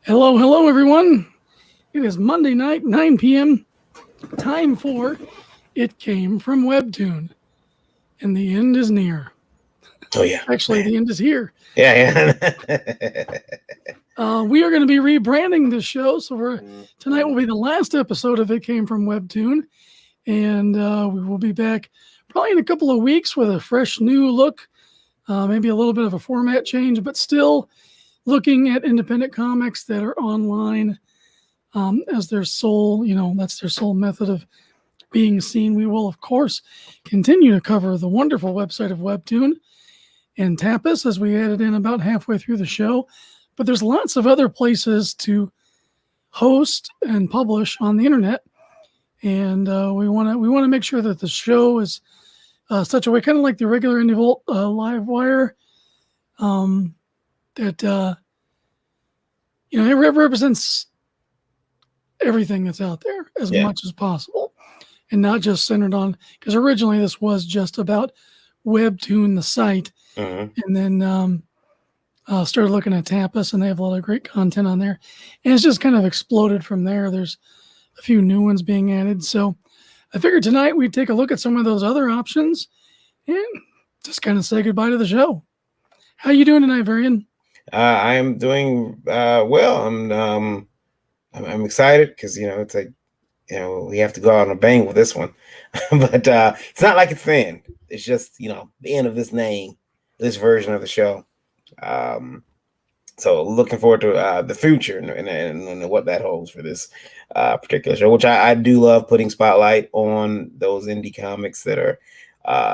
Hello, hello, everyone. It is Monday night, 9 p.m. Time for It Came from Webtoon, and the end is near. Oh yeah, Actually, the end is here. yeah. We are going to be rebranding this show, so tonight will be the last episode of It Came from Webtoon, and we will be back probably in a couple of weeks with a fresh new look, maybe a little bit of a format change, but still looking at independent comics that are online. As their sole, that's their sole method of being seen. We will, of course, continue to cover the wonderful website of Webtoon and Tapas as we added in about halfway through the show. But there's lots of other places to host and publish on the internet, and we want to make sure that the show is such a way, kind of like the regular Indie Vault live wire, that it represents everything that's out there as much as possible, and not just centered on, because originally this was just about Webtoon, the site, and then started looking at Tapas, and they have a lot of great content on there, and it's just kind of exploded from there. There's a few new ones being added, so I figured tonight we'd take a look at some of those other options and just kind of say goodbye to the show. How you doing tonight, Varian? I am doing well. I'm excited because it's like we have to go out on a bang with this one, but it's not like it's the end. It's just the end of this version of the show. So looking forward to the future and what that holds for this particular show, which I do love putting spotlight on those indie comics that are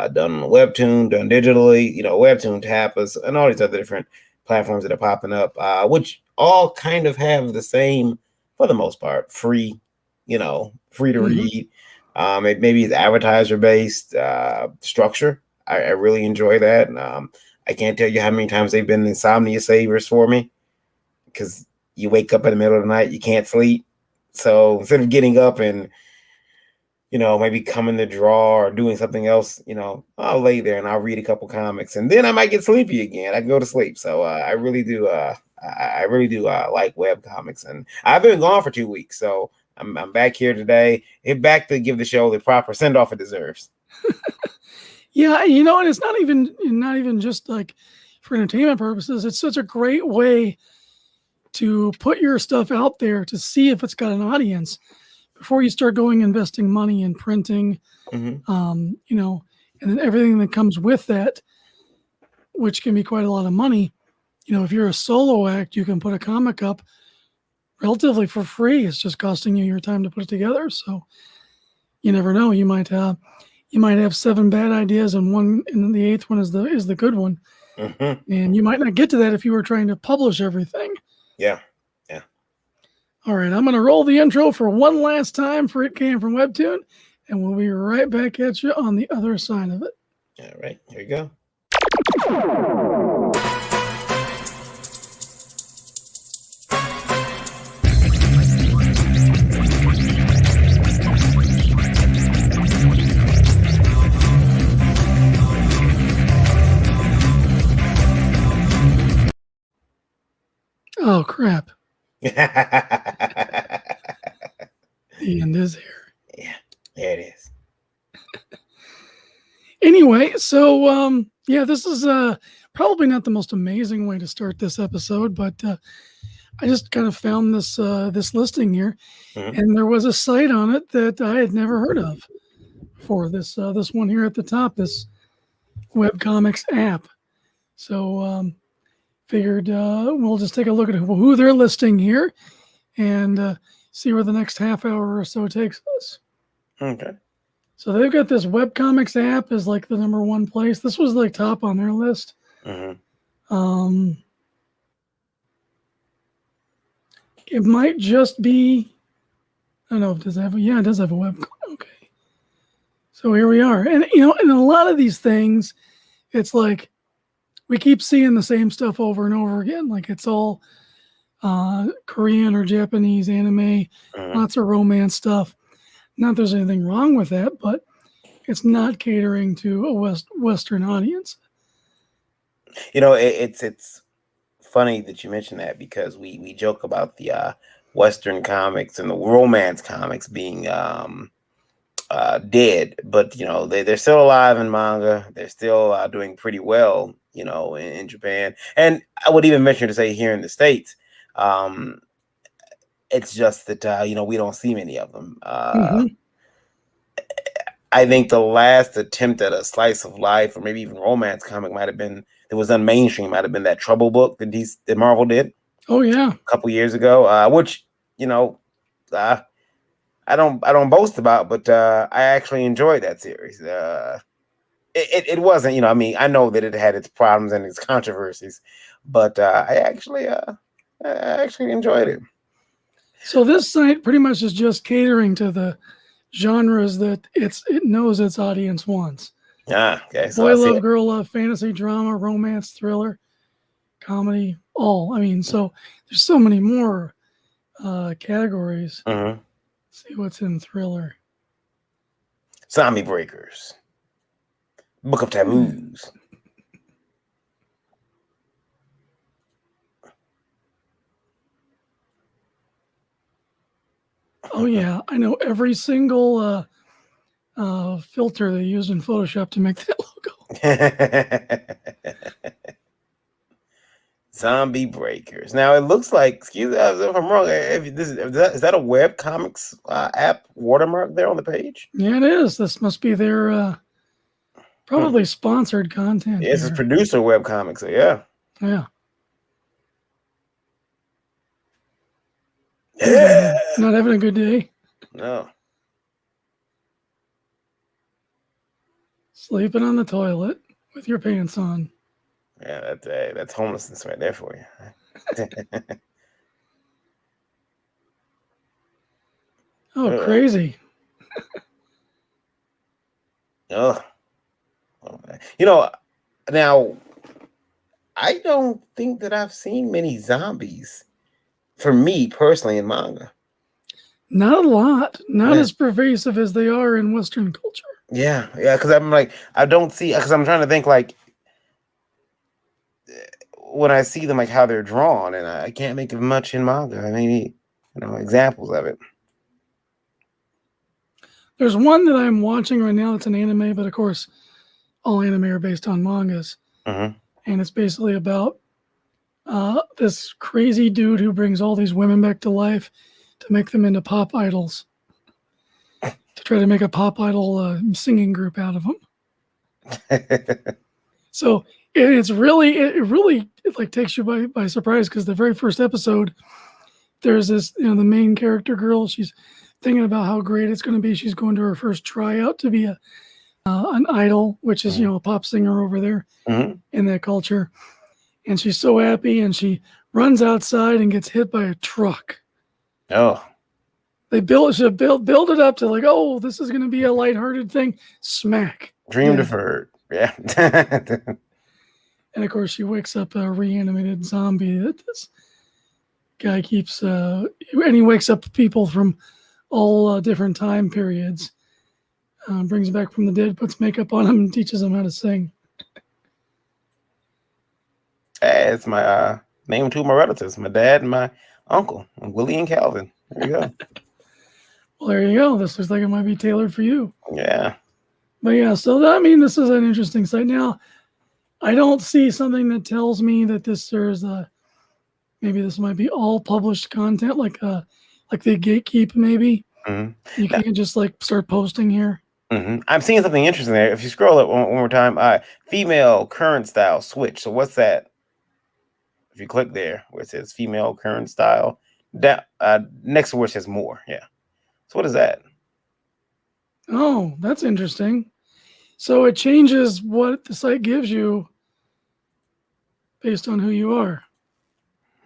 done on Webtoon, done digitally, Webtoon, Tapas, and all these other different platforms that are popping up, which all kind of have the same, for the most part, free to read. It maybe it's advertiser based structure. I really enjoy that. I can't tell you how many times they've been insomnia savers for me, because you wake up in the middle of the night, you can't sleep. So instead of getting up and maybe coming to draw or doing something else, I'll lay there and I'll read a couple comics, and then I might get sleepy again. I can go to sleep. So I really do. I really do like web comics, and I've been gone for 2 weeks, so I'm back here today. And back to give the show the proper send off it deserves. Yeah, and it's not even just like for entertainment purposes. It's such a great way to put your stuff out there to see if it's got an audience before you start going investing money in printing, and then everything that comes with that, which can be quite a lot of money. If you're a solo act, you can put a comic up relatively for free. It's just costing you your time to put it together. So you never know. You might have 7 bad ideas and the 8th one is the good one. And you might not get to that if you were trying to publish everything. Yeah. All right, I'm going to roll the intro for one last time for It Came from Webtoon, and we'll be right back at you on the other side of it. All right, here we go. Oh, crap. The end is here. Yeah, there it is. Anyway, so this is probably not the most amazing way to start this episode, but I just kind of found this listing here, and there was a site on it that I had never heard of before. This one here at the top, this webcomics app. So figured we'll just take a look at who they're listing here and see where the next half hour or so takes us. Okay. So they've got this webcomics app is like the number one place. This was like top on their list. It might just be, I don't know if it does have it does have a web. Okay. So here we are. And in a lot of these things, it's like we keep seeing the same stuff over and over again. Like it's all Korean or Japanese anime, lots of romance stuff. Not that there's anything wrong with that, but it's not catering to a Western audience. It's funny that you mentioned that because we joke about the Western comics and the romance comics being dead, but they're still alive in manga. They're still doing pretty well, in Japan, and I would even venture to say here in the States. It's just that we don't see many of them. I think the last attempt at a slice of life, or maybe even romance comic, might have been that was done mainstream. Might have been that Trouble book that Marvel did. Oh yeah, a couple years ago, which I don't boast about, but I actually enjoyed that series. It wasn't, I mean, I know that it had its problems and its controversies, but I actually enjoyed it. So this site pretty much is just catering to the genres that it knows its audience wants. Okay. So Boy love, girl love, fantasy, drama, romance, thriller, comedy, all. I mean, so there's so many more categories. Mm-hmm. Let's see what's in thriller. Zombie Breakers, Book of Taboos. Oh yeah, I know every single filter they used in Photoshop to make that logo. Zombie Breakers. Now it looks like, excuse me if I'm wrong, is that a web comics app watermark there on the page? Yeah, it is. This must be their probably sponsored content. Yes, it's producer web comics. So yeah. Yeah. Yeah. Not having a good day? No. Sleeping on the toilet with your pants on. Yeah, that's homelessness right there for you. Oh, crazy. Oh, now I don't think that I've seen many zombies for me personally in manga. Not a lot. Not as pervasive as they are in Western culture. Yeah, because I'm like, I don't see, because I'm trying to think like when I see them, like how they're drawn, and I can't make of much in manga. Maybe examples of it. There's one that I'm watching right now that's an anime, but of course, all anime are based on mangas. And it's basically about this crazy dude who brings all these women back to life to make them into pop idols, to try to make a pop idol singing group out of them. So it really like takes you by surprise, because the very first episode, there's this, the main character girl, she's thinking about how great it's going to be. She's going to her first tryout to be an idol, which is a pop singer over there in that culture, and she's so happy, and she runs outside and gets hit by a truck. Oh, they should build it up to like, oh, this is going to be a lighthearted thing. Smack. Dream deferred. Yeah. And of course, she wakes up a reanimated zombie that this guy keeps, and he wakes up people from all different time periods, brings back from the dead, puts makeup on them, and teaches them how to sing. Hey, it's my name to my relatives, my dad and my uncle, Willie and Calvin. There you go. Well, there you go. This looks like it might be tailored for you. Yeah. But yeah, so this is an interesting site. Now, I don't see something that tells me that there's maybe this might be all published content, like they gatekeep maybe. You can't just like start posting here. I'm seeing something interesting there. If you scroll up one more time, female current style switch. So what's that? If you click there where it says female current style, that next to where it says more. Yeah. So what is that? Oh, that's interesting. So it changes what the site gives you based on who you are.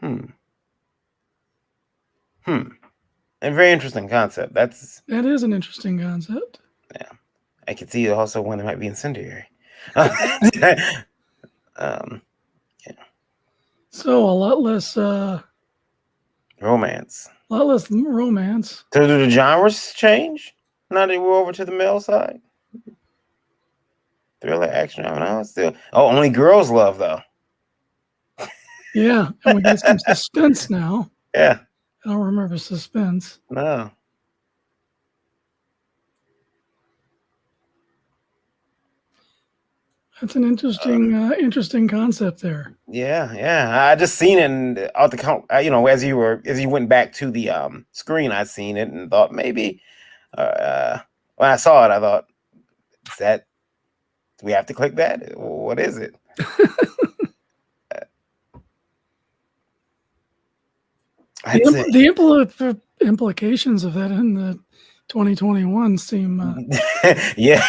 A very interesting concept. That is an interesting concept. Yeah. I could see also one that might be incendiary. Yeah. So a lot less romance. A lot less romance. So do the genres change now that we're over to the male side? Thriller, action, I don't know. Still, only girls love though. Yeah, and we got some suspense now. Yeah. I don't remember suspense. No. That's an interesting concept there. Yeah. I just seen it and out the count. As you went back to the screen, I seen it and thought maybe. When I saw it, I thought, is that? Do we have to click that? What is it? I'd say. The implications of that in the 2021 seem. Yeah.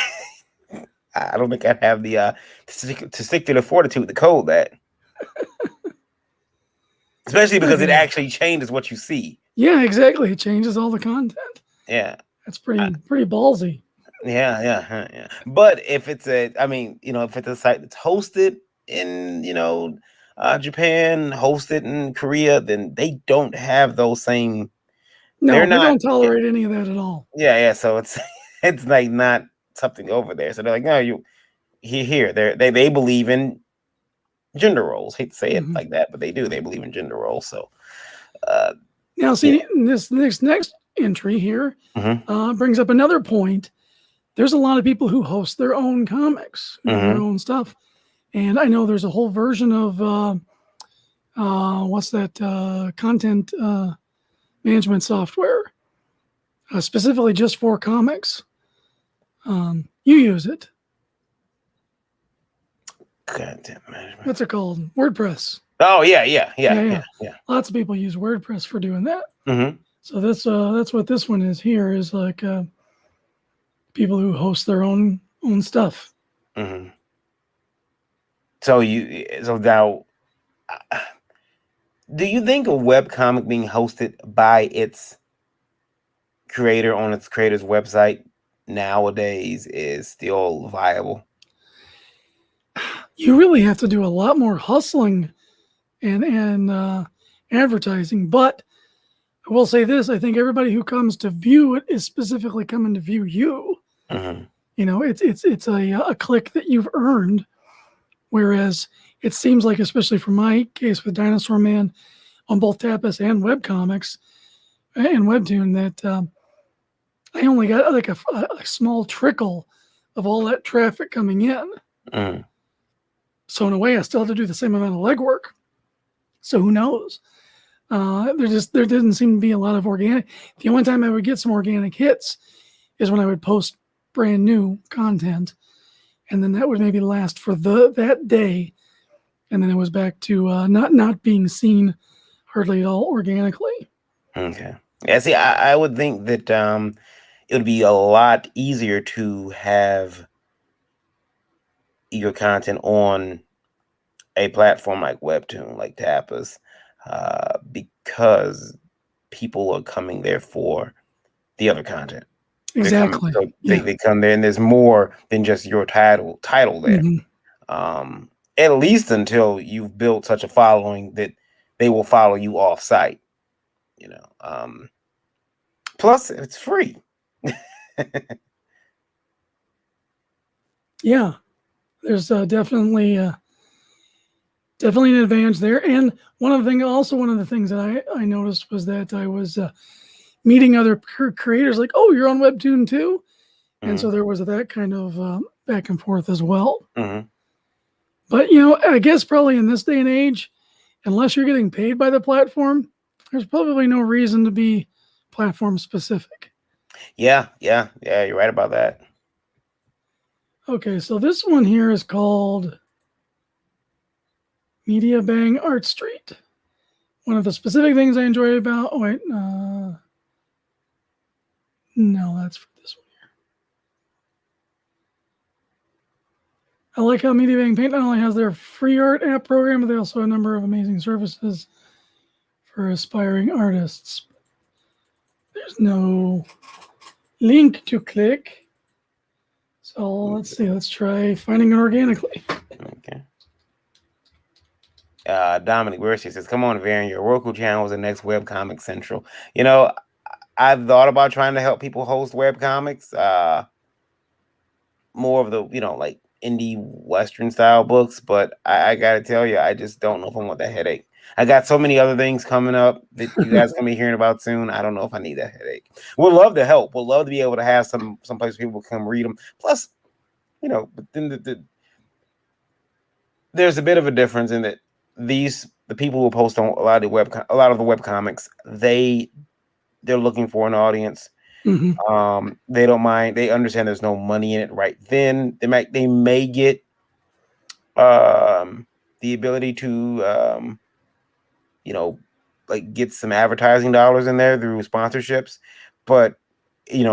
I don't think I'd have the to stick to the fortitude to code that. Especially because it actually changes what you see. Yeah, exactly. It changes all the content. Yeah. That's pretty ballsy. Yeah. But if it's if it's a site that's hosted in, Japan, hosted in Korea, then they don't have those same. No, They're they not. don't tolerate any of that at all. Yeah. So it's it's like not something over there. So they're like, no, you here. They believe in gender roles. Hate to say it like that, but they do. They believe in gender roles. So now, see, this next entry here brings up another point. There's a lot of people who host their own comics, their own stuff, and I know there's a whole version of what's that content management software specifically just for comics. You use it. Content management. What's it called? WordPress. Oh yeah. Lots of people use WordPress for doing that. Mm-hmm. So that's what this one is here is like people who host their own stuff. Mm-hmm. So now, do you think a webcomic being hosted by its creator on its creator's website nowadays is still viable? You really have to do a lot more hustling and advertising. But I will say this: I think everybody who comes to view it is specifically coming to view you. Mm-hmm. It's a click that you've earned. Whereas it seems like, especially for my case with Dinosaur Man on both Tapas and webcomics and Webtoon, that I only got like a small trickle of all that traffic coming in. Mm-hmm. So in a way, I still have to do the same amount of legwork. So who knows? There didn't seem to be a lot of organic. The only time I would get some organic hits is when I would post brand new content, and then that would maybe last for that day, and then it was back to not being seen hardly at all organically. Okay. Yeah. See, I would think that it would be a lot easier to have your content on a platform like Webtoon, like Tapas, because people are coming there for the other content. Exactly. They come there, and there's more than just your title there. At least until you've built such a following that they will follow you off site. Plus it's free. Yeah, there's definitely an advantage there. And one of the things that I noticed was that I was meeting other creators like, oh, you're on Webtoon too? And so there was that kind of back and forth as well. But, I guess probably in this day and age, unless you're getting paid by the platform, there's probably no reason to be platform specific. Yeah, you're right about that. Okay, so this one here is called Media Bang Art Street. One of the specific things I enjoy about... Oh, wait. No, that's for this one here. I like how Media Bang Paint not only has their free art app program, but they also have a number of amazing services for aspiring artists. There's no link to click. So let's see. Let's try finding it organically. Okay. Dominic Bercy says, "Come on, Varian, your Roku channel is the next webcomic central." I've thought about trying to help people host webcomics. More of the, like indie Western style books, but I gotta tell you, I just don't know if I want that headache. I got so many other things coming up that you guys gonna be hearing about soon. I don't know if I need that headache. We'd love to help. We'd love to be able to have some place people come read them. Plus, but then there's a bit of a difference in that the people who post on a lot of the web comics, they're looking for an audience. Mm-hmm. They don't mind. They understand there's no money in it right then. They may get the ability to like get some advertising dollars in there through sponsorships, but a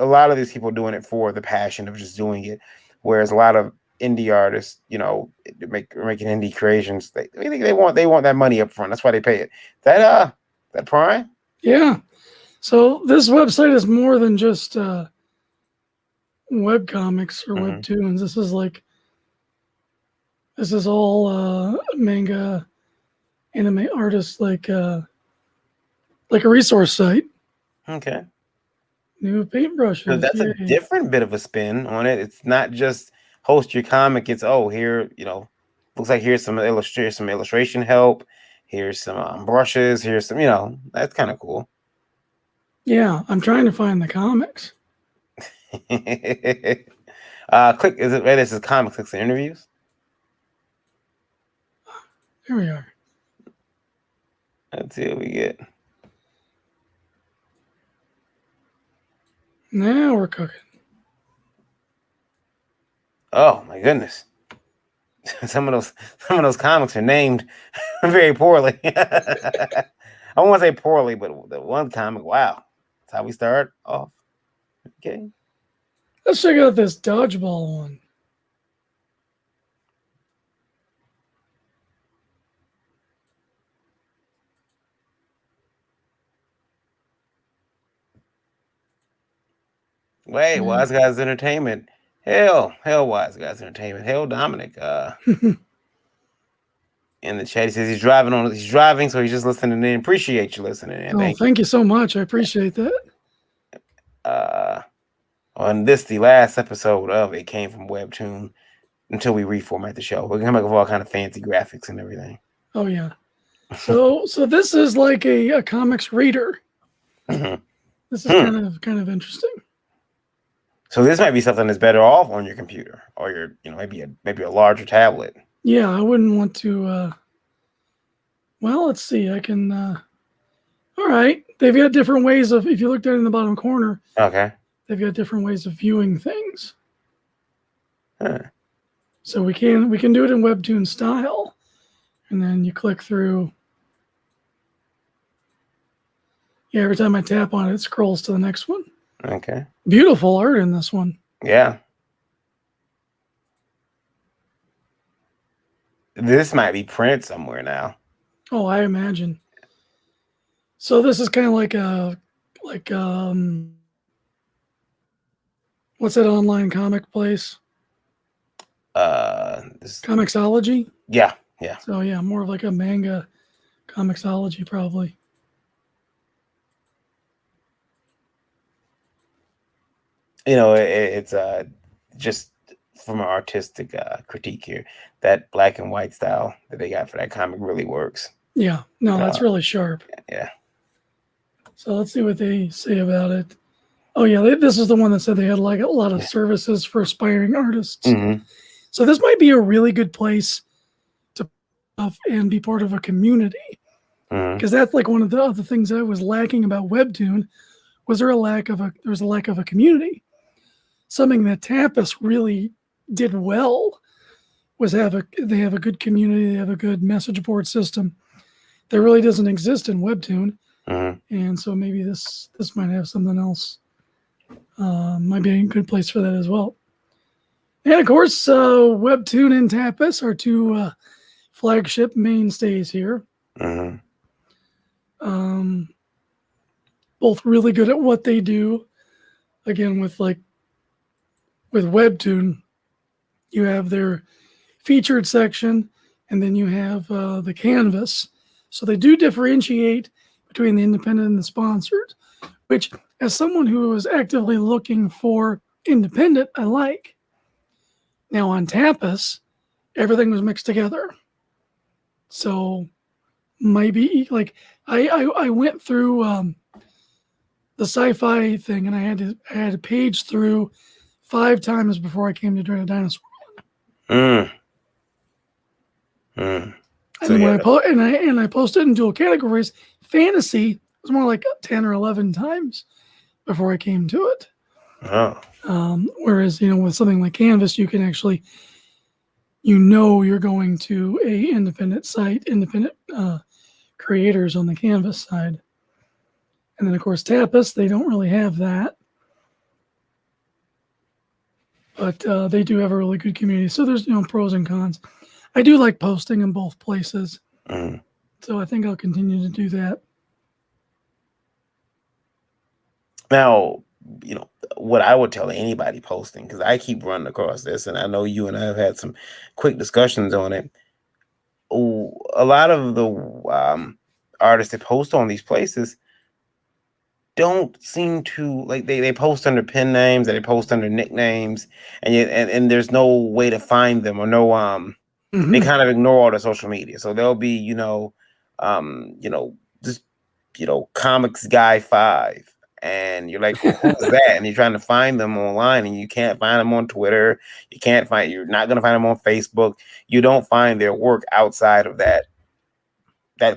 lot of these people are doing it for the passion of just doing it, whereas a lot of indie artists, making indie creations, they want that money up front. That's why they pay it. That Prime? Yeah. So this website is more than just web comics or webtoons. This is all manga, anime artists, like a resource site. Okay. New paintbrushes. So that's a different bit of a spin on it. It's not just host your comic. It's here, looks like here's some illustration help. Here's some brushes. Here's some, that's kind of cool. Yeah, I'm trying to find the comics. Click. Is it right? This is comics. Clicks and interviews. Here we are. Let's see what we get. Now we're cooking. Oh my goodness! Some of those comics are named very poorly. I won't say poorly, but the one comic, wow, that's how we start off. Okay. Let's check out this dodgeball one. Wait, Wise Guys Entertainment. Hell, Wise Guys Entertainment. Hell, Dominic. In the chat, he says he's driving, so he's just listening in. Appreciate you listening in. Thank you so much. I appreciate that. On the last episode of It Came from Webtoon, until we reformat the show, we're gonna make all kind of fancy graphics and everything. Oh yeah. So this is like a comics reader. This is kind of interesting. So this might be something that's better off on your computer or your, maybe a larger tablet. Yeah, I wouldn't want to. Well, let's see. I can. All right, they've got different ways of. If you look down in the bottom corner, okay, they've got different ways of viewing things. Huh. So we can do it in Webtoon style, and then you click through. Yeah, every time I tap on it, it scrolls to the next one. Okay. Beautiful art in this one. Yeah. This might be printed somewhere now. Oh, I imagine. So this is kind of like what's that online comic place? Comixology? Yeah. So yeah, more of like a manga Comixology probably. It's just from an artistic critique here, that black and white style that they got for that comic really works. Yeah, no, that's really sharp. Yeah. So let's see what they say about it. Oh yeah, this is the one that said they had like a lot of services for aspiring artists. Mm-hmm. So this might be a really good place to and be part of a community, because that's like one of the other things that was lacking about Webtoon. Was there a lack of a community? Something that Tapas really did well was they have a good community. They have a good message board system that really doesn't exist in Webtoon. And so maybe this might have something else. Might be a good place for that as well. And of course, Webtoon and Tapas are two flagship mainstays here. Both really good at what they do. Again, with Webtoon, you have their featured section, and then you have the canvas. So they do differentiate between the independent and the sponsored, which, as someone who is actively looking for independent, I like. Now on Tapas, everything was mixed together. So might be like I went through the sci-fi thing, and I had to page through 5 times before I came to Dread a Dinosaur. Mm. Mm. And So then yeah. when I posted in dual categories, fantasy was more like 10 or 11 times before I came to it. Oh. Whereas, with something like Canvas, you can actually, you're going to a independent site, independent creators on the Canvas side. And then, of course, Tapas, they don't really have that. But they do have a really good community. So there's, pros and cons. I do like posting in both places. Mm. So I think I'll continue to do that. Now, what I would tell anybody posting, because I keep running across this, and I know you and I have had some quick discussions on it. A lot of the artists that post on these places don't seem to like they post under pen names, and they post under nicknames, and yet, and there's no way to find them, or no they kind of ignore all the social media. So they'll be just comics guy 5, and you're like, well, who's that? And you're trying to find them online, and you can't find them on Twitter. You're not going to find them on Facebook. You don't find their work outside of that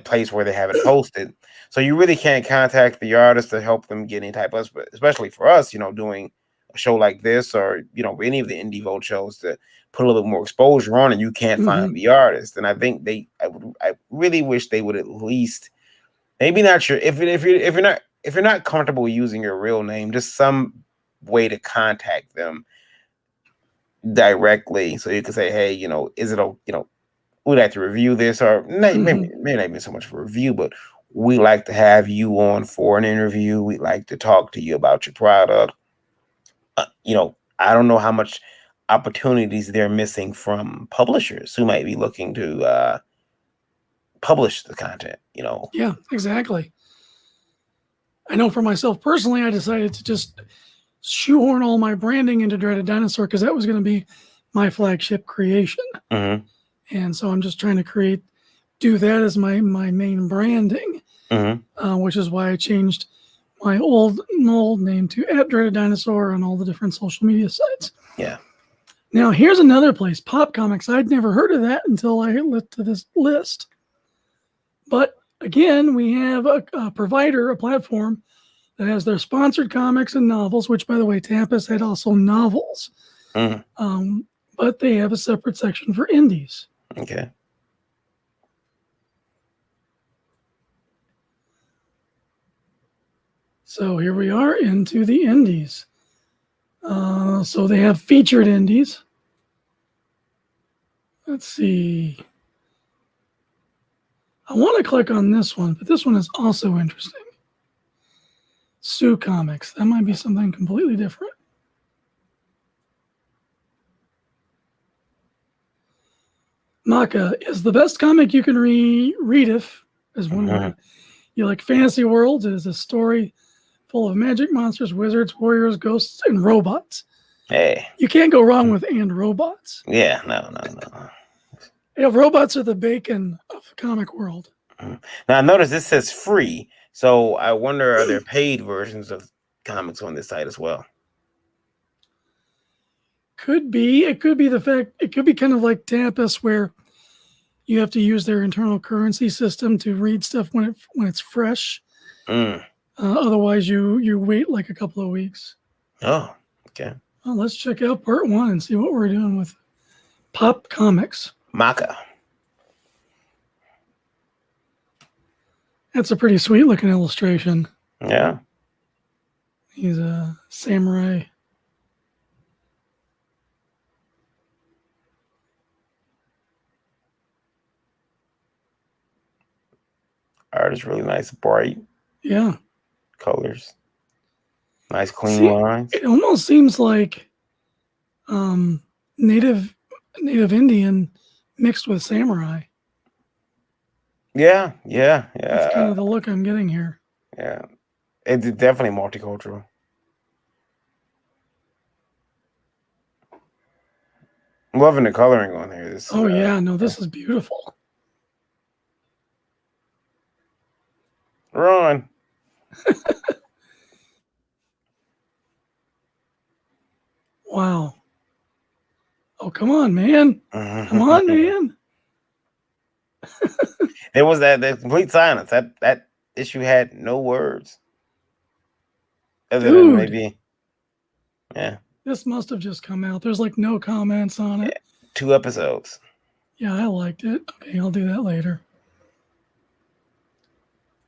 place where they have it posted. So you really can't contact the artist to help them get any type of, especially for us, doing a show like this, or any of the indie vote shows, to put a little bit more exposure on, and you can't find the artist. And I think I really wish they would at least, maybe not sure if you're not comfortable using your real name, just some way to contact them directly, so you can say, hey, is it we'd like to review this, or maybe not even so much for review, but we like to have you on for an interview. We'd like to talk to you about your product. I don't know how much opportunities they're missing from publishers who might be looking to publish the content. Yeah, exactly. I know for myself personally, I decided to just shoehorn all my branding into Dread a Dinosaur because that was going to be my flagship creation. Mm-hmm. And so I'm just trying to do that as my main branding, which is why I changed my old name to @Dread-A-Dinosaur on all the different social media sites. Yeah. Now, here's another place, Pop Comics. I'd never heard of that until I looked to this list. But again, we have a provider, a platform that has their sponsored comics and novels, which, by the way, Tapas had also novels. But they have a separate section for indies. Okay. So here we are into the indies. So they have featured indies. Let's see. I want to click on this one, but this one is also interesting. Sue Comics. That might be something completely different. Maka is the best comic you can read if, as one word, you like fantasy worlds. It is a story full of magic, monsters, wizards, warriors, ghosts, and robots. Hey. You can't go wrong with "and robots." Yeah, no. Yeah, robots are the bacon of the comic world. Now, notice this says free, so I wonder, are there paid versions of comics on this site as well? Could be. It could be the fact. It could be kind of like Tapas, where you have to use their internal currency system to read stuff when it's fresh. Otherwise, you wait like a couple of weeks. Oh, okay. Well, let's check out part 1 and see what we're doing with Pop Comics. Maka. That's a pretty sweet looking illustration. Yeah. He's a samurai. Art is really nice, bright. Yeah. Colors. Nice, clean lines. It almost seems like native Indian mixed with samurai. Yeah. That's kind of the look I'm getting here. Yeah. It's definitely multicultural. I'm loving the coloring on here. This is beautiful. Run. Wow. Oh, come on, man. Come on, man. There was that complete silence. That issue had no words. Other than Dude, maybe, yeah, this must have just come out. There's like no comments on it. 2 episodes. Yeah, I liked it. Okay, I'll do that later.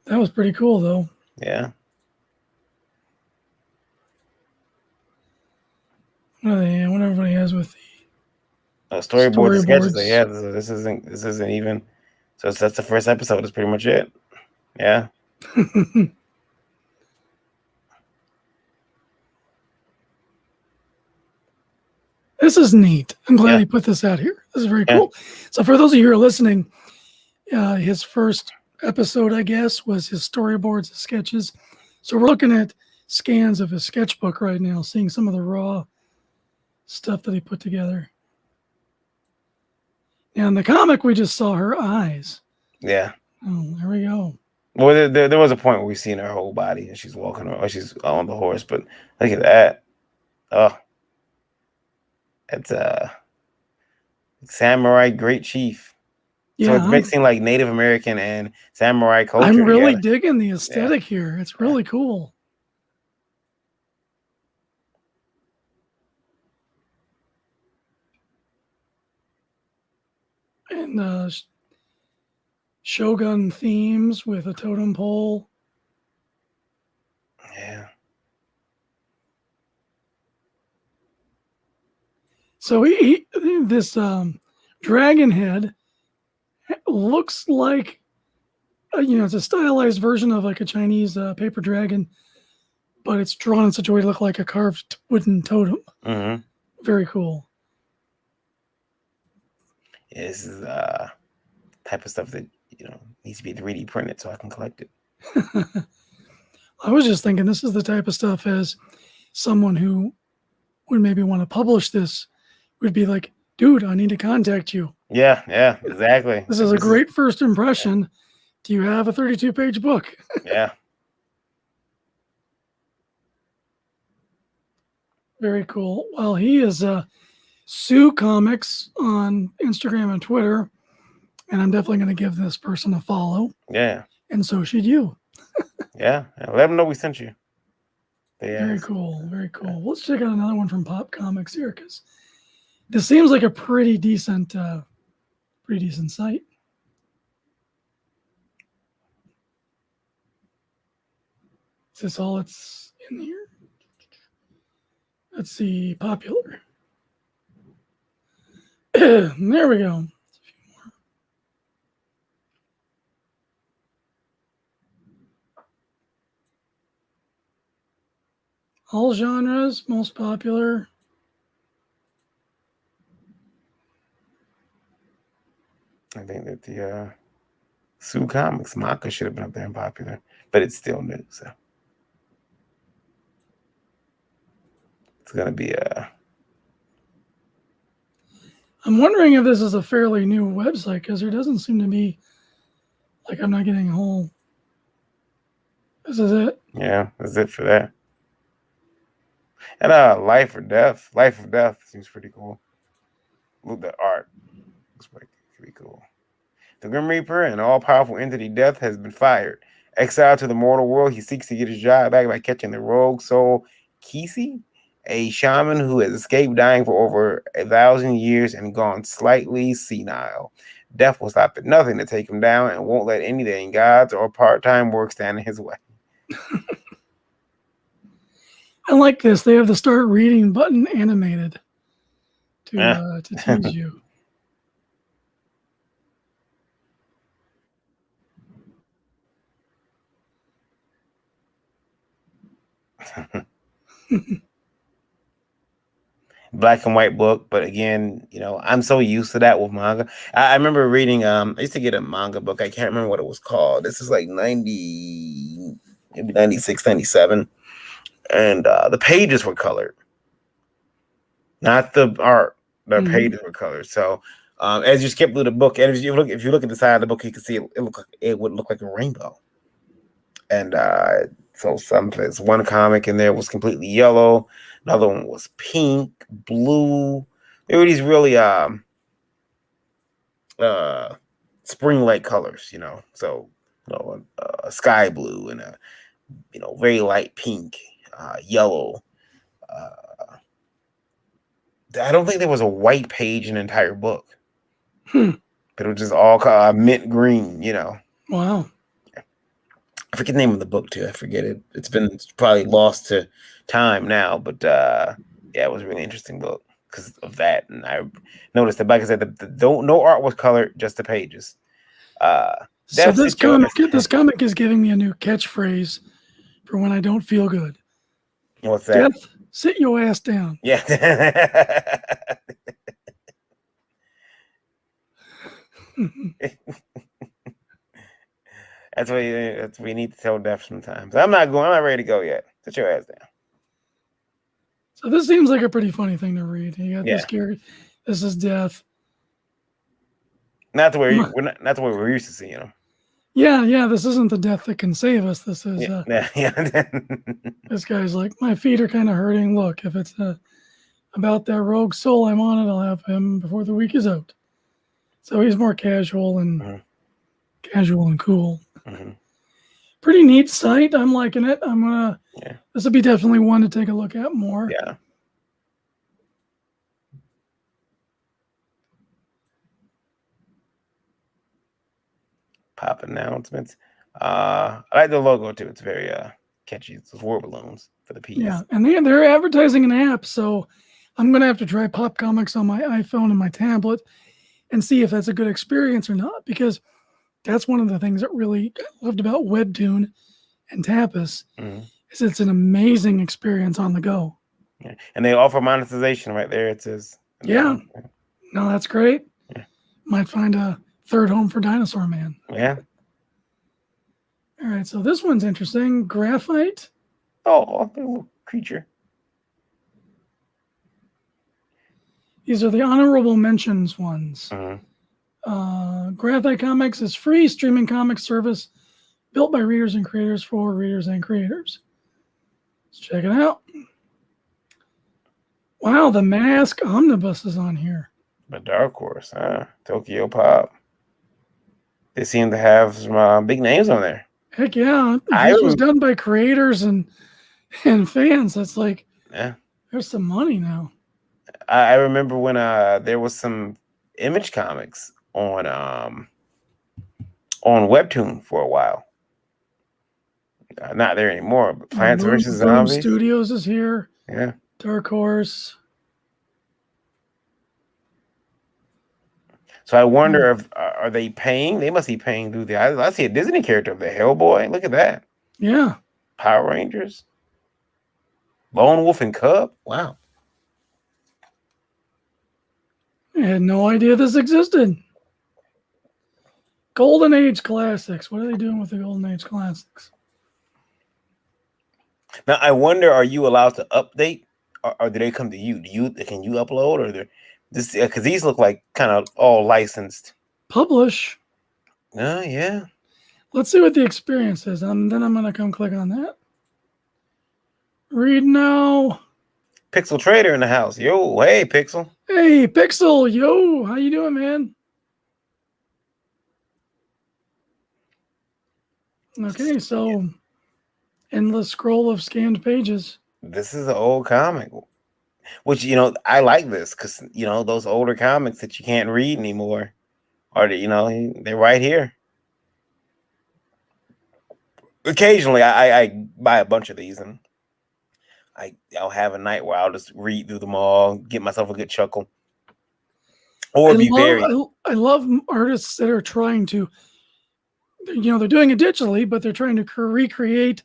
That was pretty cool, though. Yeah. What everybody has with the Storyboards and sketches. So storyboards. yeah, this isn't even. So that's the first episode. That's pretty much it. Yeah. This is neat. I'm glad Yeah. he put this out here. This is very Yeah. cool. So for those of you who are listening, his first episode, I guess, was his storyboards and sketches. So we're looking at scans of his sketchbook right now, seeing some of the raw stuff that he put together. And in the comic, we just saw her eyes. Yeah. Oh, there we go. Well, there was a point where we seen her whole body and she's walking or she's on the horse, but look at that. Oh, it's a samurai great chief. Yeah, So it's mixing like Native American and samurai culture. I'm really together. digging the aesthetic here. It's really cool. And Shogun themes with a totem pole. Yeah. So this dragon head looks like it's a stylized version of like a Chinese paper dragon, but it's drawn in such a way to look like a carved wooden totem. Mm-hmm. Very cool. Yeah, this is type of stuff that needs to be 3D printed so I can collect it. I was just thinking this is the type of stuff as someone who would maybe want to publish this would be like, dude, I need to contact you. Yeah, exactly. This is a great first impression. Do you have a 32-page book? Yeah. Very cool. Well, he is Sue Comics on Instagram and Twitter, and I'm definitely going to give this person a follow. Yeah. And so should you. Yeah. Let them know we sent you. Very cool. Very cool. Yeah. Let's check out another one from Pop Comics here, because this seems like a pretty decent site. Is this all that's in here? Let's see, popular. There we go. All genres, most popular. I think that the Sue Comics manga should have been up there and popular, but it's still new, so it's gonna be I'm wondering if this is a fairly new website because there doesn't seem to be like I'm not getting a whole. This is it. Yeah, that's it for that. And Life or Death. Life or Death seems pretty cool. Look, the art looks pretty cool. The Grim Reaper, an all-powerful entity, Death, has been fired. Exiled to the mortal world, he seeks to get his job back by catching the rogue soul Kisi, a shaman who has escaped dying for over 1,000 years and gone slightly senile. Death will stop at nothing to take him down and won't let anything, gods or part-time work, stand in his way. I like this. They have the start reading button animated to tease you. Black and white book, but again, I'm so used to that with manga. I remember reading I used to get a manga book. I can't remember what it was called. This is like 90, maybe 96, 97. And the pages were colored, not the art. The pages were colored. So as you skip through the book, and if you look at the side of the book, you can see it would look like a rainbow. And so there's one comic in there was completely yellow, another one was pink, blue. There were these really spring like colors, so a sky blue and a very light pink, yellow. I don't think there was a white page in the entire book, but it was just all mint green. Wow. I forget the name of the book too. I forget it. It's probably lost to time now, but yeah, it was a really interesting book because of that. And I noticed that, like I said, no art was colored, just the pages. So this comic is giving me a new catchphrase for when I don't feel good. What's that? Death, sit your ass down. Yeah. That's what we need to tell Death sometimes. I'm not ready to go yet. Sit your ass down. So this seems like a pretty funny thing to read. You got this Yeah. character. This is Death. Not the way we're used to seeing him. Yeah. This isn't the Death that can save us. This is yeah. this guy's like, my feet are kind of hurting. Look, if it's about that rogue soul I'm on it, I'll have him before the week is out. So he's more casual and cool. Mm-hmm. Pretty neat site. I'm liking it. This will be definitely one to take a look at more. Yeah. Pop announcements. I like the logo too. It's very catchy. It's those war balloons for the P's. Yeah, and they're advertising an app, so I'm gonna have to try Pop Comics on my iPhone and my tablet and see if that's a good experience or not, because that's one of the things that really I loved about Webtoon and Tapas is it's an amazing experience on the go. Yeah. And they offer monetization right there. It says. Yeah. No, that's great. Yeah. Might find a third home for Dinosaur Man. Yeah. All right, so this one's interesting. Graphite. Oh, a little creature. These are the honorable mentions ones. Graphite Comics is free streaming comic service built by readers and creators for readers and creators. Let's check it out. Wow, the Mask Omnibus is on here. The Dark Horse, Tokyo Pop. They seem to have some big names on there. Heck yeah. This was done by creators and fans. That's like, there's some money now. I remember when there was some Image Comics on Webtoon for a while. Not there anymore, but Plants vs. Zombies. Studios is here. Yeah. Dark Horse. So I wonder if are they paying? They must be paying through I see a Disney character of the Hellboy. Look at that. Yeah. Power Rangers. Lone Wolf and Cub. Wow. I had no idea this existed. Golden Age Classics. What are they doing with the Golden Age Classics? Now I wonder, are you allowed to update, or do they come to you? Can you upload, or this? Because these look like kind of all licensed. Publish. Oh yeah. Let's see what the experience is, and then I'm gonna come click on that. Read now. Pixel Trader in the house. Yo, hey Pixel. Hey Pixel, yo, how you doing, man? Okay, so endless scroll of scanned pages. This is an old comic, which I like this because those older comics that you can't read anymore, or they're right here. Occasionally, I buy a bunch of these and I'll have a night where I'll just read through them all, get myself a good chuckle, or I love artists that are trying to. They're doing it digitally, but they're trying to recreate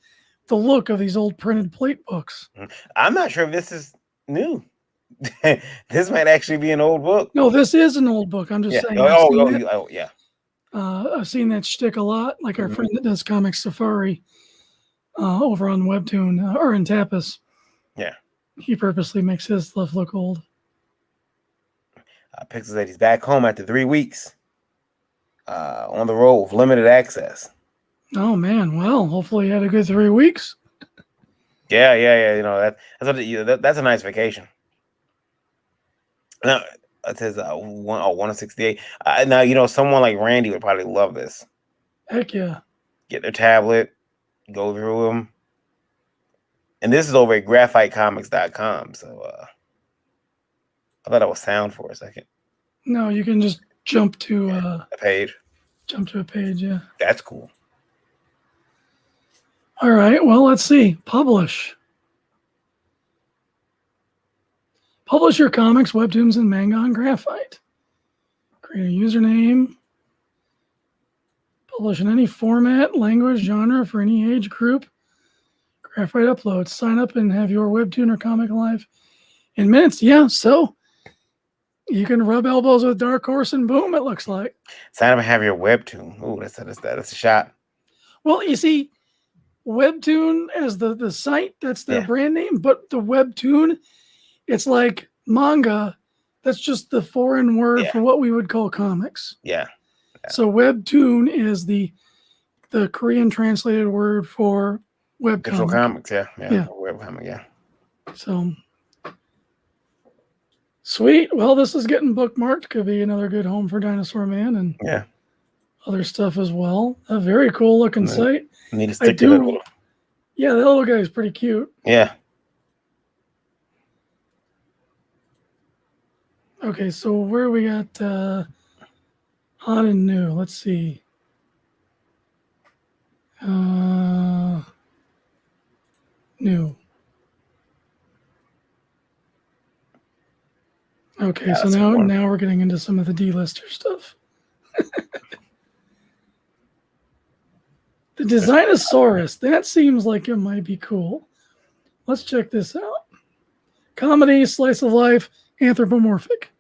the look of these old printed plate books. I'm not sure if this is new. This might actually be an old book. No, this is an old book. I'm just saying. Yeah. I've seen that shtick a lot. Like our friend that does Comic Safari over on Webtoon or in Tapas. Yeah. He purposely makes his stuff look old. Pixel said he's back home after 3 weeks. On the road with limited access. Oh man, well, hopefully you had a good 3 weeks. Yeah. You know that's a nice vacation. Now it says 168. Now you know someone like Randy would probably love this. Heck yeah. Get their tablet, go through them, and this is over at graphitecomics.com. So I thought it was sound for a second. No, you can just jump to A page. a page, yeah. That's cool. All right, well, let's see. Publish. Publish your comics, webtoons, and manga on Graphite. Create a username. Publish in any format, language, genre for any age group. Graphite uploads. Sign up and have your webtoon or comic live in minutes. Yeah, so you can rub elbows with Dark Horse and boom, it looks like. Sign up and have your webtoon. Ooh, that's a shot. Well, you see, Webtoon as the site, that's their brand name, but the Webtoon, it's like manga. That's just the foreign word for what we would call comics. Yeah. So Webtoon is the Korean translated word for webcomic. Digital comics, yeah. Webcomic, yeah. So sweet. Well, this is getting bookmarked. Could be another good home for Dinosaur Man and other stuff as well. A very cool looking site. Need to stick to that little. Yeah, that little guy is pretty cute. Yeah. Okay, so where we got hot and new? Let's see. New. Okay, so now we're getting into some of the D-lister stuff. The Designosaurus, that seems like it might be cool. Let's check this out. Comedy, slice of life, anthropomorphic.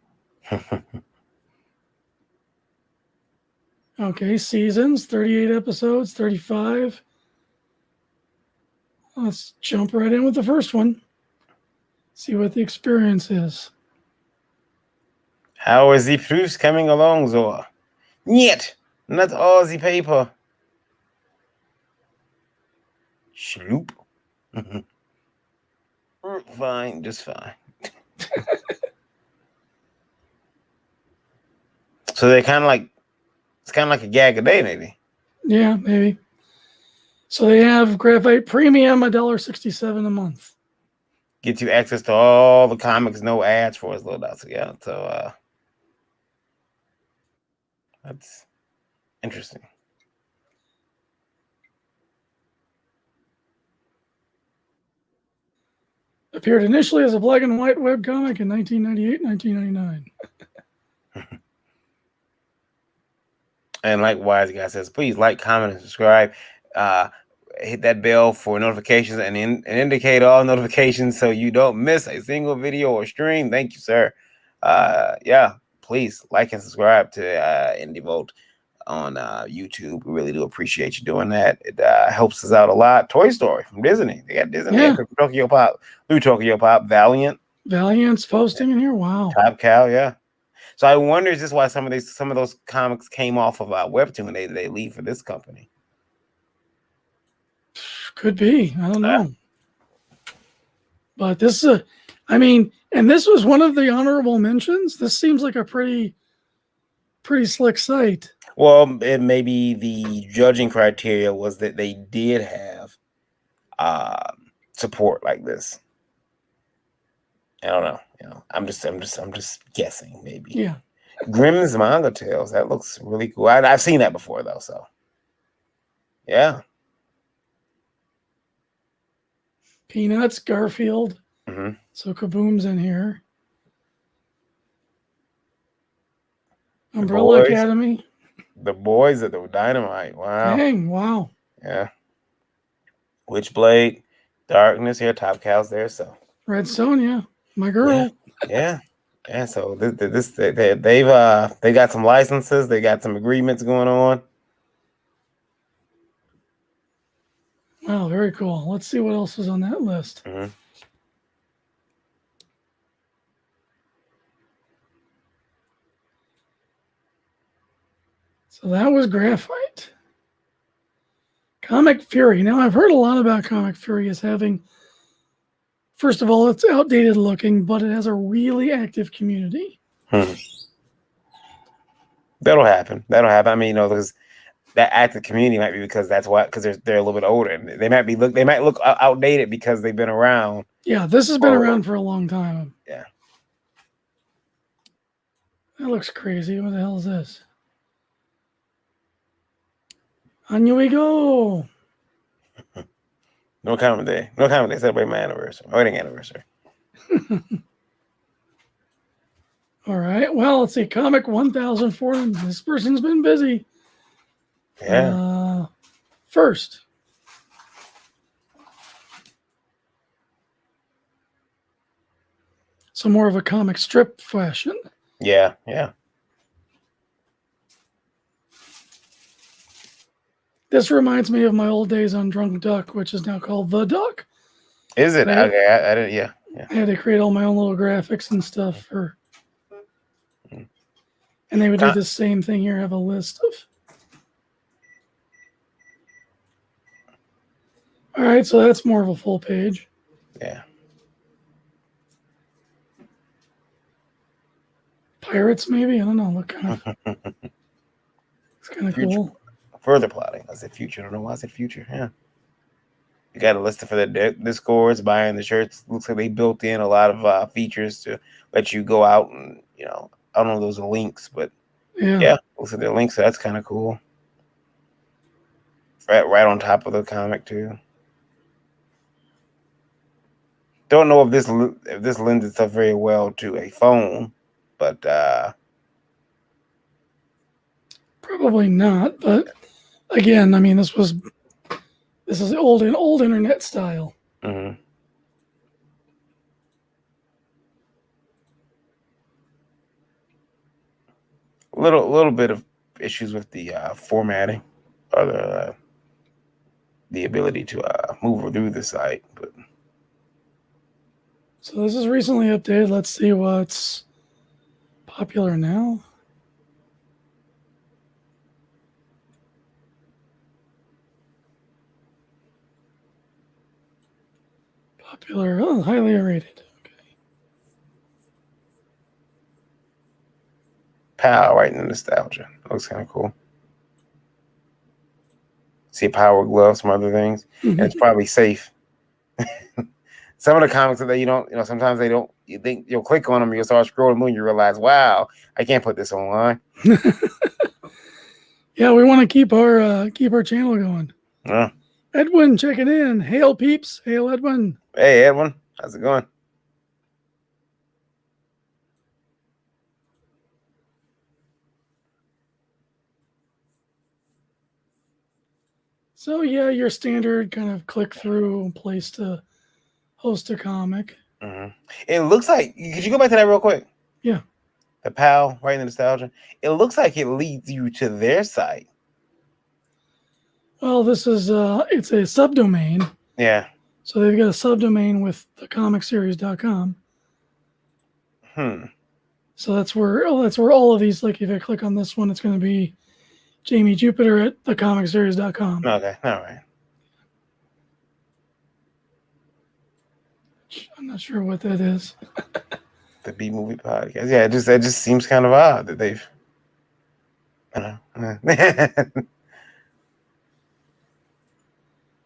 Okay, seasons, 38 episodes, 35. Let's jump right in with the first one. See what the experience is. How is the proofs coming along, Zoa? Niet, not all the paper. Schloop. Fine, just fine. So they're kind of like, it's kind of like a gag a day, maybe. Yeah, maybe. So they have Graphite Premium, $1.67 a month. Get you access to all the comics, no ads for us, little dots. Yeah, so that's interesting. Appeared initially as a black and white webcomic in 1998, 1999. And likewise, guys says, please like, comment, and subscribe. Hit that bell for notifications and indicate all notifications so you don't miss a single video or stream. Thank you, sir. Yeah, please like and subscribe to Icfwt on YouTube. We really do appreciate you doing that. It helps us out a lot. Toy Story from Disney. They got Disney. Yeah. Tokyo Pop, Blue Tokyo Pop, Valiant's posting in here. Wow. Top Cow, yeah. So I wonder, is this why some of those comics came off of Webtoon? They leave for this company. Could be. I don't know. But this is and this was one of the honorable mentions. This seems like a pretty slick site. Well, it maybe the judging criteria was that they did have support like this. I don't know. You know, I'm just guessing. Maybe. Yeah. Grimm's Manga Tales. That looks really cool. I've seen that before though. So, yeah. Peanuts, Garfield. Mm-hmm. So Kaboom's in here. Umbrella Academy. The Boys at the Dynamite. Wow. Dang, wow. Yeah. Witchblade, Darkness here, Top Cow's there. So Red Sonja, my girl. Yeah. So they got some licenses, they got some agreements going on. Wow, very cool. Let's see what else is on that list. Mm-hmm. So that was Graphite. Comic Fury. Now, I've heard a lot about Comic Fury as having, first of all, it's outdated looking, but it has a really active community. That'll happen. I mean, because that active community might be because they're a little bit older. And they might look outdated because they've been around. Yeah, this has been around for a long time. Yeah. That looks crazy. What the hell is this? On you we go. No comment day. No comment day. Celebrate my wedding anniversary. All right. Well, let's see. Comic 1004. This person's been busy. Yeah. First. So more of a comic strip fashion. Yeah. This reminds me of my old days on Drunk Duck, which is now called The Duck. Is it? Okay. I didn't. Yeah. I had to create all my own little graphics and stuff for. And they would do the same thing here. Have a list of. All right, so that's more of a full page. Yeah. Pirates, maybe? I don't know. Look kind of. It's kind of cool. Further plotting. I said future. I don't know why I said future. Yeah. You got a list for the Discords, buying the shirts. Looks like they built in a lot of features to let you go out and, I don't know if those are links, but yeah, looks like they're links. So that's kind of cool. Right on top of the comic too. Don't know if this lends itself very well to a phone, but probably not. But again, I mean, this is old internet style. Mm-hmm. Little bit of issues with the formatting or the ability to move through the site, but so this is recently updated. Let's see what's popular now. Popular, highly rated. Okay. Pow, right in the nostalgia. Looks kind of cool. See Power Glove, some other things. And it's probably safe. Some of the comics that you don't, sometimes they don't, you think you'll click on them, you'll start scrolling through and you realize, wow, I can't put this online. Yeah, we want to keep our channel going. Edwin checking in. Hail peeps. Hail Edwin. Hey Edwin, how's it going? So yeah, your standard kind of click through place to host a comic. Mm-hmm. It looks like, could you go back to that real quick? Yeah. The PAL, right in the nostalgia. It looks like it leads you to their site. Well, this is it's a subdomain. Yeah. So they've got a subdomain with thecomicseries.com. So that's where all of these, like if I click on this one, it's going to be Jamie Jupiter at thecomicseries.com. Okay, all right. I'm not sure what that is. The B Movie Podcast. Yeah, it just seems kind of odd that they've. I don't know.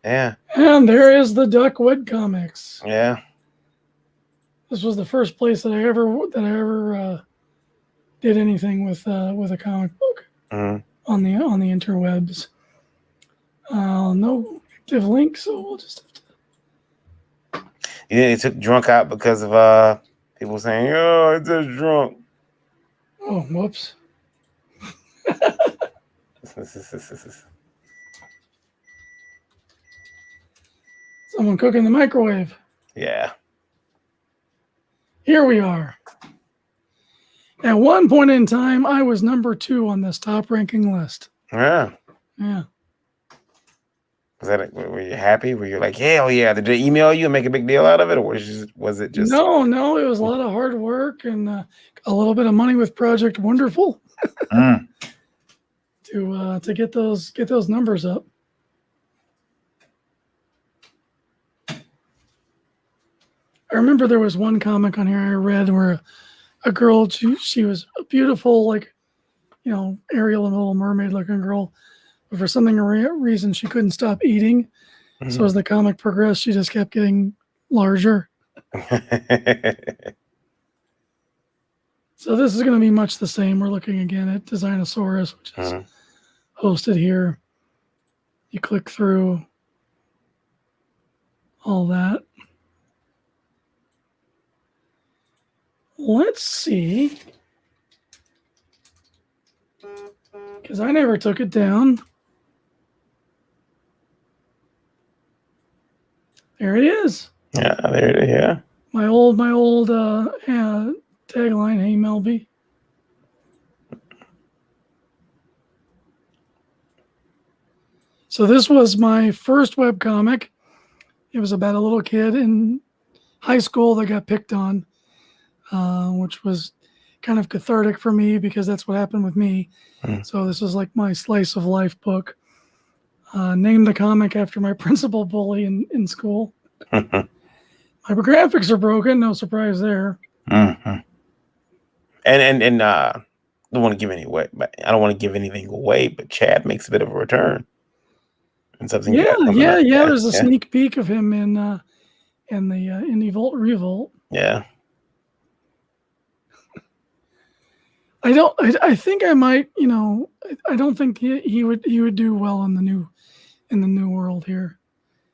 Yeah. And there is the Duck webcomics. Yeah. This was the first place that I ever did anything with a comic book on the interwebs. No active link, so we'll just have to. Yeah, they took drunk out because of people saying, "Oh, it's just drunk." Oh, whoops. Someone cooking the microwave. Yeah. Here we are. At one point in time, I was number 2 on this top ranking list. Yeah. Yeah. Were you happy? Were you like, hell yeah? Did they email you and make a big deal out of it, or was it just? No. It was a lot of hard work and a little bit of money with Project Wonderful to get those numbers up. I remember there was one comic on here I read where a girl, she was a beautiful, like, Ariel and Little Mermaid looking girl, but for something reason she couldn't stop eating. So as the comic progressed, she just kept getting larger. So this is going to be much the same. We're looking again at Designosaurus, which is hosted here. You click through all that. Let's see. Because I never took it down. There it is. Yeah, there it is. Yeah. My old tagline, "Hey Melby." So this was my first webcomic. It was about a little kid in high school that got picked on, which was kind of cathartic for me because that's what happened with me. So this was like my slice of life book. Named the comic after my principal bully in school. My graphics are broken, no surprise there. And I don't want to give any away, but I don't want to give anything away. But Chad makes a bit of a return, and something. Yeah. There's a sneak peek of him in the Indie Revolt. Yeah. I think I might. I don't think he would do well in the new world here.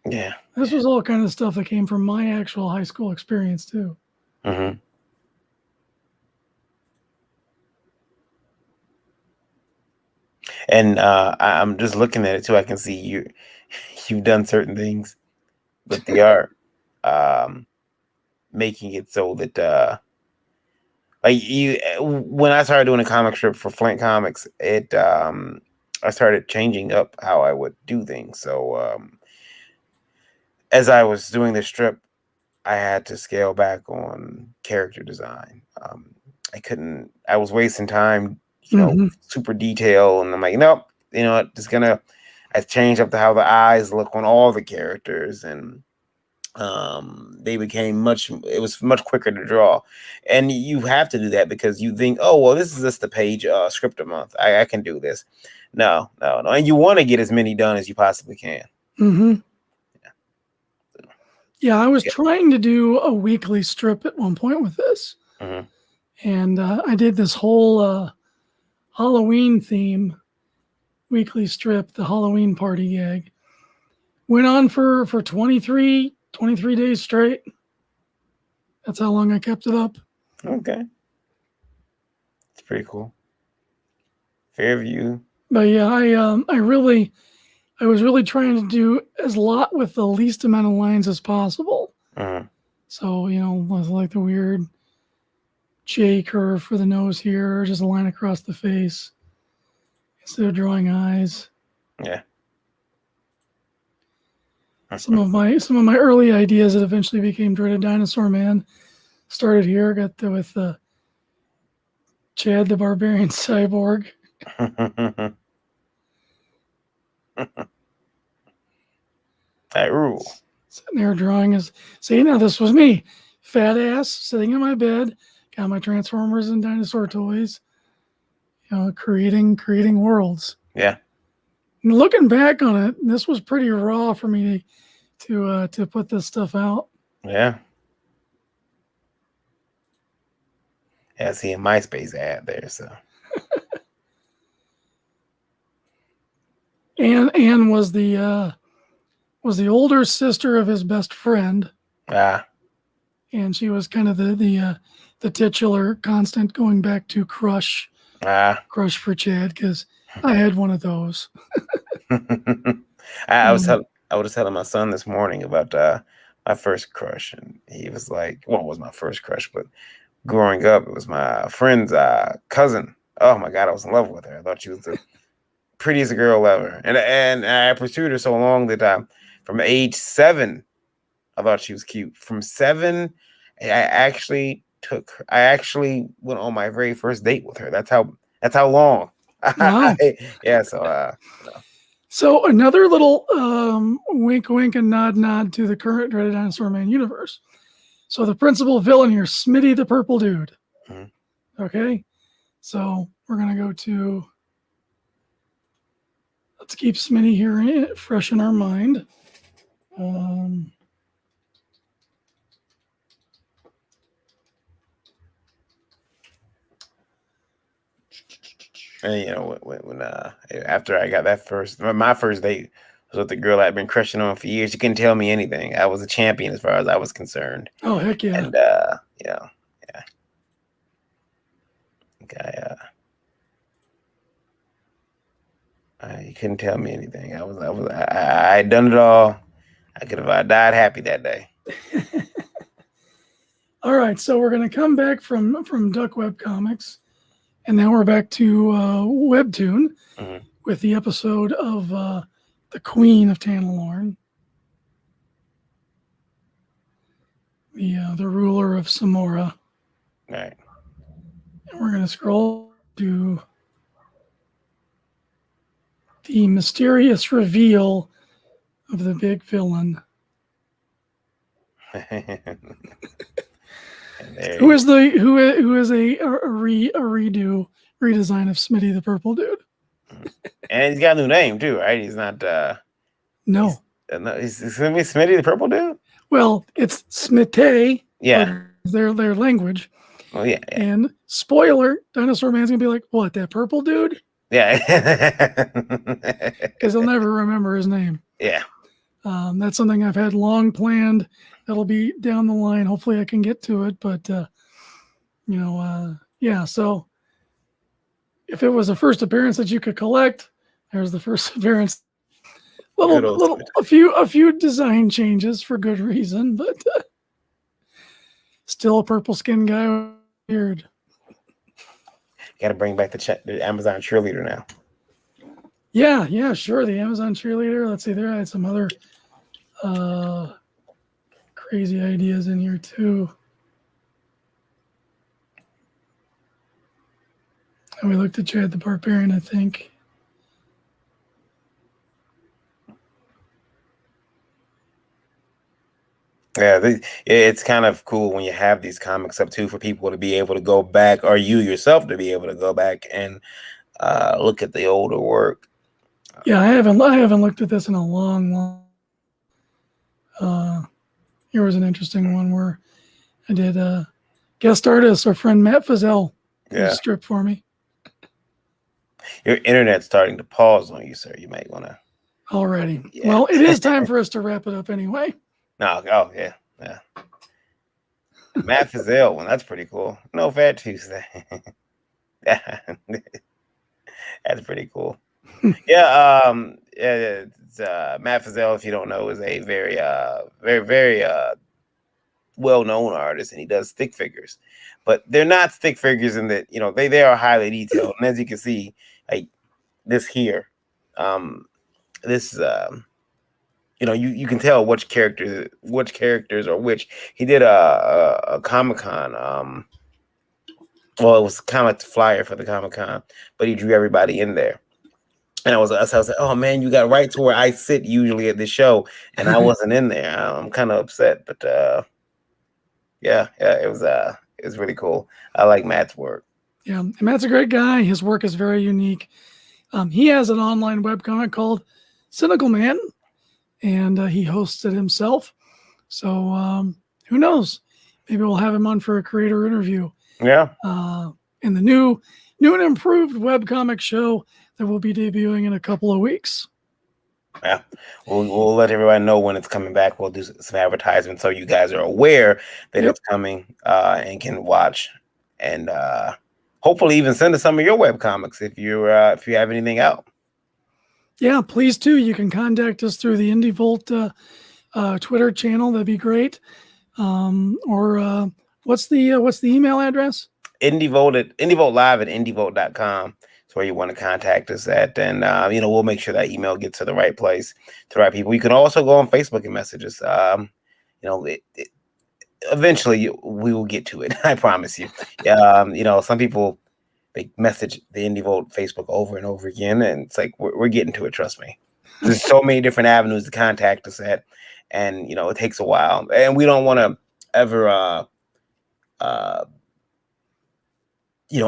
Yeah. This was all kind of stuff that came from my actual high school experience too. Mm-hmm. And I'm just looking at it too. I can see you've done certain things with the art, making it so that when I started doing a comic strip for Flint Comics, I started changing up how I would do things. So as I was doing the strip, I had to scale back on character design. I was wasting time, super detail. And I'm like, nope, I changed up to how the eyes look on all the characters. And they became it was much quicker to draw. And you have to do that because you think, oh, well, this is just the page script a month. I can do this. No. And you want to get as many done as you possibly can. Mm-hmm. Yeah, I was trying to do a weekly strip at one point with this. Mm-hmm. And I did this whole Halloween theme weekly strip, the Halloween party gag. Went on for 23 days straight. That's how long I kept it up. Okay. It's pretty cool. Fairview. But yeah, I was really trying to do as lot with the least amount of lines as possible. Mm-hmm. So, with like the weird J curve for the nose here, or just a line across the face instead of drawing eyes. Yeah. Some of my early ideas that eventually became Dreaded Dinosaur Man started here. Got with Chad the Barbarian Cyborg. That rule. Sitting there drawing now this was me, fat ass sitting in my bed, got my Transformers and dinosaur toys, creating worlds. Yeah. And looking back on it, this was pretty raw for me to put this stuff out. Yeah. Yeah, I see a MySpace ad there, so. Anne was the older sister of his best friend. And she was kind of the titular constant going back to crush for Chad, because I had one of those. I was telling my son this morning about my first crush, and he was like, well, it was my first crush, but growing up, it was my friend's cousin. Oh my God, I was in love with her. I thought she was the prettiest girl ever, and I pursued her so long that from age 7, I thought she was cute. From 7, I actually went on my very first date with her. That's how long. Wow. Yeah. So. So another little wink, wink, and nod to the current Dreaded Dinosaur Man universe. So the principal villain here, Smitty the Purple Dude. Mm-hmm. Okay. So we're going to go to, let's keep Smitty here fresh in our mind. And when after I got that my first date was with the girl I'd been crushing on for years. She couldn't tell me anything. I was a champion as far as I was concerned. Oh, heck yeah. And yeah. You couldn't tell me anything. I had done it all. I could have died happy that day. All right, so we're going to come back from Duck Web Comics, and now we're back to Webtoon with the episode of the Queen of Tanalorn, the ruler of Samora. Right. And we're going to scroll to the mysterious reveal of the big villain. Who is a redesign of Smitty the Purple Dude? And he's got a new name too, right? He's not. No. He's gonna be Smitty the Purple Dude. Well, it's Smitty. Yeah. Their language. Well, yeah. And spoiler, Dinosaur Man's gonna be like, "What? That purple dude?" Yeah. Because he'll never remember his name. Yeah. That's something I've had long planned. That'll be down the line. Hopefully I can get to it. But, yeah. So if it was a first appearance that you could collect, there's the first appearance. A few design changes for good reason, but still a purple skin guy. Weird. Got to bring back the Amazon cheerleader now. Yeah, sure. The Amazon cheerleader. Let's see, there I had some other crazy ideas in here too. And we looked at Chad the Barbarian, I think. Yeah, it's kind of cool when you have these comics up too for people to be able to go back, or you yourself to be able to go back and look at the older work. Yeah, I haven't looked at this in a long. Here was an interesting one where I did guest artist, our friend Matt Fazell, strip for me. Your internet's starting to pause on you, sir. You might want to. Already. Yeah. Well, it is time for us to wrap it up anyway. No, yeah. Matt Fazell one, that's pretty cool. No Fat Tuesday. That's pretty cool. Yeah, it's, Matt Fazell, if you don't know, is a very well-known artist, and he does stick figures. But they're not stick figures in that, they are highly detailed. And as you can see, like this here, you can tell which characters or which. He did a Comic-Con. Well, it was kind of like the flyer for the Comic-Con, but he drew everybody in there. And I was like, oh man, you got right to where I sit usually at the show, and I wasn't in there. I'm kind of upset, but yeah, it was really cool. I like Matt's work. Yeah, and Matt's a great guy. His work is very unique. He has an online webcomic called Cynical Man, and he hosts it himself. So who knows? Maybe we'll have him on for a creator interview. Yeah. In the new and improved webcomic show that will be debuting in a couple of weeks. Yeah, we'll let everybody know when it's coming back. We'll do some advertisement so you guys are aware that it's coming and can watch, and hopefully even send us some of your webcomics if you have anything out. Yeah, please do. You can contact us through the Icfwt Twitter channel. That'd be great. Or what's the email address? Icfwt@icfwt.com. Where you want to contact us at, and we'll make sure that email gets to the right place, to the right people. You can also go on Facebook and message us. Eventually we will get to it. I promise you. Some people, they message the Icfwt Facebook over and over again, and it's like we're getting to it. Trust me. There's so many different avenues to contact us at, and it takes a while, and we don't want to ever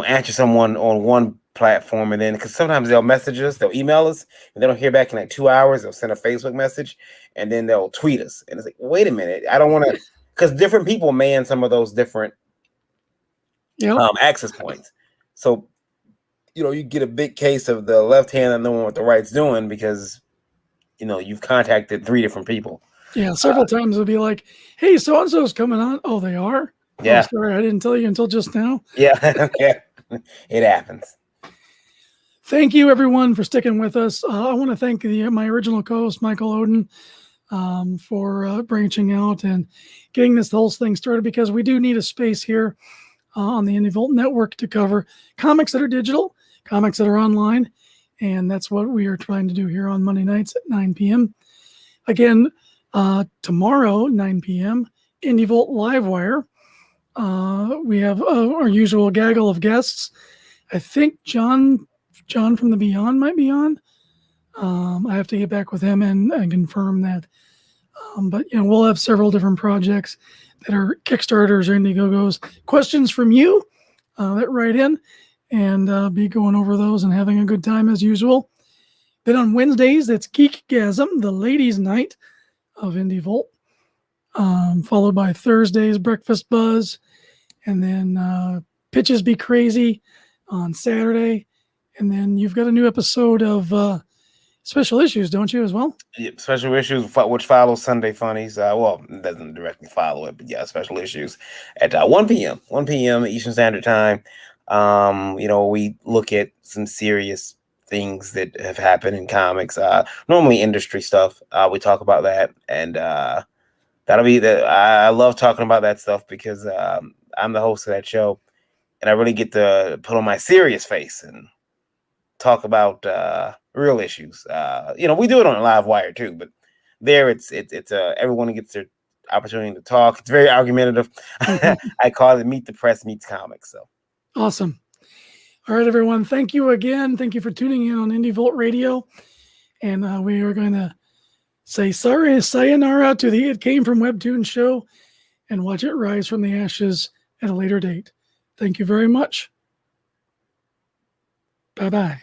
answer someone on one platform, and then because sometimes they'll message us, they'll email us, and they don't hear back in like 2 hours. They'll send a Facebook message, and then they'll tweet us, and it's like, wait a minute, I don't want to, because different people man some of those different access points. So you get a big case of the left hand not knowing what the right's doing because you've contacted 3 different people. Yeah, several times it'll be like, hey, so and so's coming on. Oh, they are? Yeah. Oh, sorry, I didn't tell you until just now. Yeah. Yeah. It happens. Thank you, everyone, for sticking with us. I want to thank my original co-host, Michael Oden, for branching out and getting this whole thing started, because we do need a space here on the IndieVolt network to cover comics that are digital, comics that are online, and that's what we are trying to do here on Monday nights at 9 p.m. Again, tomorrow, 9 p.m., IndieVolt Livewire. We have our usual gaggle of guests. I think John from the Beyond might be on. I have to get back with him and confirm that. But we'll have several different projects that are Kickstarters or Indiegogos. Questions from you that write in, and be going over those and having a good time as usual. Then on Wednesdays, that's Geekgasm, the ladies' night of IndieVolt, followed by Thursdays, Breakfast Buzz, and then Pitches Be Crazy on Saturday. And then you've got a new episode of Special Issues, don't you, as well? Yeah, Special Issues, which follows Sunday Funnies. Well, it doesn't directly follow it, but yeah, Special Issues at 1 p.m. 1 p.m. Eastern Standard Time. We look at some serious things that have happened in comics. Normally industry stuff. We talk about that, and that'll be I love talking about that stuff because I'm the host of that show, and I really get to put on my serious face and talk about real issues. We do it on Live Wire too, but there it's everyone gets their opportunity to talk. It's very argumentative. I call it Meet the Press Meets Comics. So awesome. All right, everyone. Thank you again. Thank you for tuning in on IndieVolt Radio. And we are going to say sayonara to the It Came From Webtoon show and watch it rise from the ashes at a later date. Thank you very much. Bye-bye.